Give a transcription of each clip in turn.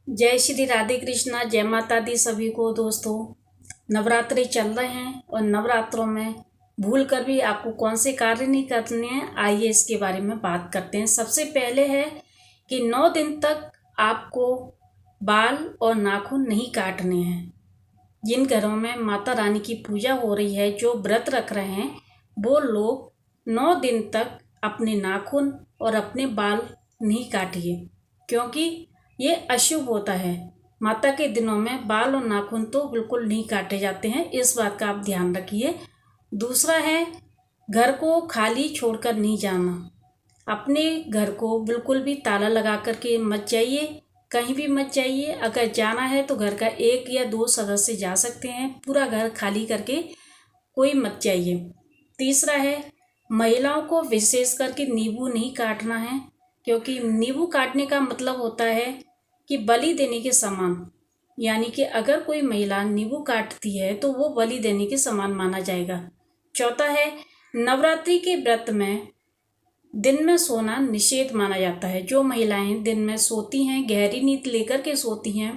जय श्री राधे कृष्णा, जय माता दी सभी को। दोस्तों, नवरात्रि चल रहे हैं और नवरात्रों में भूल कर भी आपको कौन से कार्य नहीं करने हैं, आइए इसके बारे में बात करते हैं। सबसे पहले है कि 9 दिन तक आपको बाल और नाखून नहीं काटने हैं। जिन घरों में माता रानी की पूजा हो रही है, जो व्रत रख रहे हैं, वो लोग 9 दिन तक अपने नाखून और अपने बाल नहीं काटिए, क्योंकि ये अशुभ होता है। माता के दिनों में बाल और नाखून तो बिल्कुल नहीं काटे जाते हैं, इस बात का आप ध्यान रखिए। दूसरा है, घर को खाली छोड़कर नहीं जाना। अपने घर को बिल्कुल भी ताला लगा करके मत जाइए, कहीं भी मत जाइए। अगर जाना है तो घर का 1 या 2 सदस्य जा सकते हैं, पूरा घर खाली करके कोई मत जाइए। तीसरा है, महिलाओं को विशेष करके नींबू नहीं काटना है, क्योंकि नींबू काटने का मतलब होता है कि बलि देने के समान, यानी कि अगर कोई महिला नींबू काटती है तो वो बलि देने के समान माना जाएगा। चौथा है, नवरात्रि के व्रत में दिन में सोना निषेध माना जाता है। जो महिलाएं दिन में सोती हैं, गहरी नींद लेकर के सोती हैं,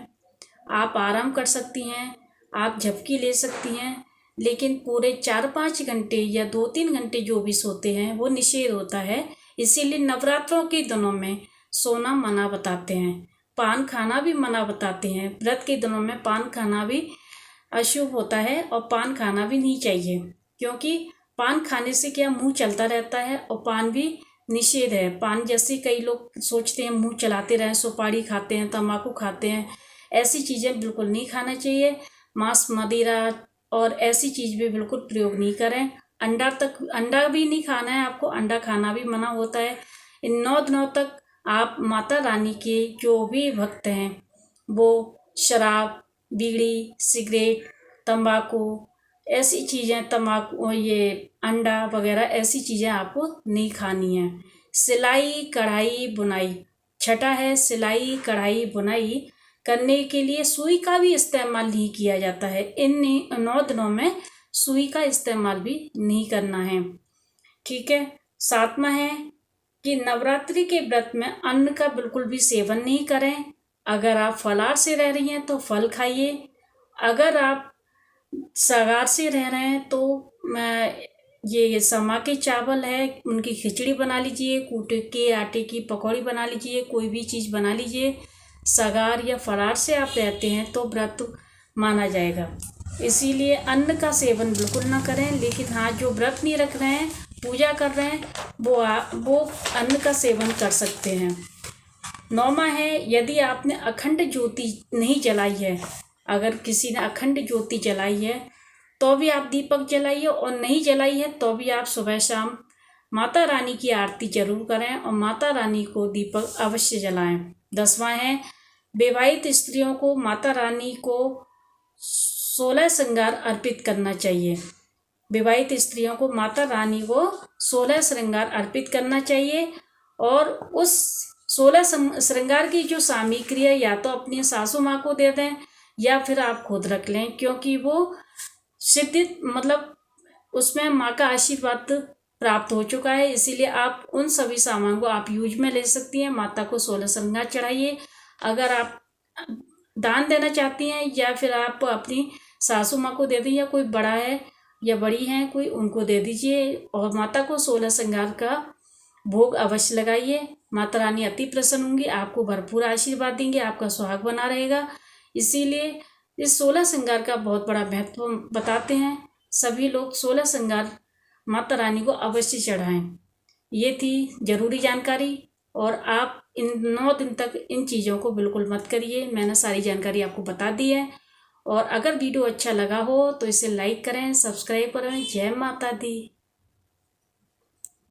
आप आराम कर सकती हैं, आप झपकी ले सकती हैं, लेकिन पूरे 4-5 घंटे या 2-3 घंटे जो भी सोते हैं वो निषेध होता है। इसीलिए नवरात्रों के दिनों में सोना मना बताते हैं, पान खाना भी मना बताते हैं। व्रत के दिनों में पान खाना भी अशुभ होता है और पान खाना भी नहीं चाहिए, क्योंकि पान खाने से क्या, मुंह चलता रहता है और पान भी निषेध है। पान जैसे कई लोग सोचते हैं मुंह चलाते रहें, सुपारी खाते हैं, तम्बाकू खाते हैं, ऐसी चीज़ें बिल्कुल नहीं खाना चाहिए। मांस, मदिरा और ऐसी चीज़ भी बिल्कुल प्रयोग नहीं करें। अंडा भी नहीं खाना है आपको, अंडा खाना भी मना होता है। इन 9 दिनों तक आप माता रानी के जो भी भक्त हैं वो शराब, बीड़ी, सिगरेट, तंबाकू, ऐसी चीज़ें, तंबाकू, ये अंडा वगैरह ऐसी चीज़ें आपको नहीं खानी है। सिलाई, कढ़ाई, बुनाई। छठा है, सिलाई, कढ़ाई, बुनाई करने के लिए सुई का भी इस्तेमाल नहीं किया जाता है। इन 9 दिनों में सुई का इस्तेमाल भी नहीं करना है, ठीक है। 7वां है कि नवरात्रि के व्रत में अन्न का बिल्कुल भी सेवन नहीं करें। अगर आप फलाहार से रह रही हैं तो फल खाइए। अगर आप सागार से रह रहे हैं तो ये समा के चावल है, उनकी खिचड़ी बना लीजिए, कूटे के आटे की पकौड़ी बना लीजिए, कोई भी चीज़ बना लीजिए। सागार या फलाहार से आप रहते हैं तो व्रत माना जाएगा। इसीलिए अन्न का सेवन बिल्कुल ना करें। लेकिन हाँ, जो व्रत नहीं रख रहे हैं, पूजा कर रहे हैं, वो अन्न का सेवन कर सकते हैं। 9वां है, यदि आपने अखंड ज्योति नहीं जलाई है, अगर किसी ने अखंड ज्योति जलाई है तो भी आप दीपक जलाइए, और नहीं जलाई है तो भी आप सुबह शाम माता रानी की आरती जरूर करें और माता रानी को दीपक अवश्य जलाएं। 10वां है, विवाहित स्त्रियों को माता रानी को 16 श्रृंगार अर्पित करना चाहिए। विवाहित स्त्रियों को माता रानी को 16 श्रृंगार अर्पित करना चाहिए, और उस 16 श्रृंगार की जो सामग्री है, या तो अपनी सासू माँ को दे दें या फिर आप खुद रख लें, क्योंकि वो सिद्धित, मतलब उसमें माँ का आशीर्वाद प्राप्त हो चुका है। इसीलिए आप उन सभी सामान को आप यूज में ले सकती हैं। माता को 16 श्रृंगार चढ़ाइए। अगर आप दान देना चाहती हैं या फिर आप अपनी सासू माँ को दे दें, या कोई बड़ा है या बड़ी हैं कोई, उनको दे दीजिए और माता को 16 श्रृंगार का भोग अवश्य लगाइए। माता रानी अति प्रसन्न होंगी, आपको भरपूर आशीर्वाद देंगे, आपका सुहाग बना रहेगा। इसीलिए इस 16 श्रृंगार का बहुत बड़ा महत्व बताते हैं। सभी लोग 16 श्रृंगार माता रानी को अवश्य चढ़ाएं। ये थी जरूरी जानकारी, और आप इन 9 दिन तक इन चीज़ों को बिल्कुल मत करिए। मैंने सारी जानकारी आपको बता दी है, और अगर वीडियो अच्छा लगा हो तो इसे लाइक करें, सब्सक्राइब करें। जय माता दी।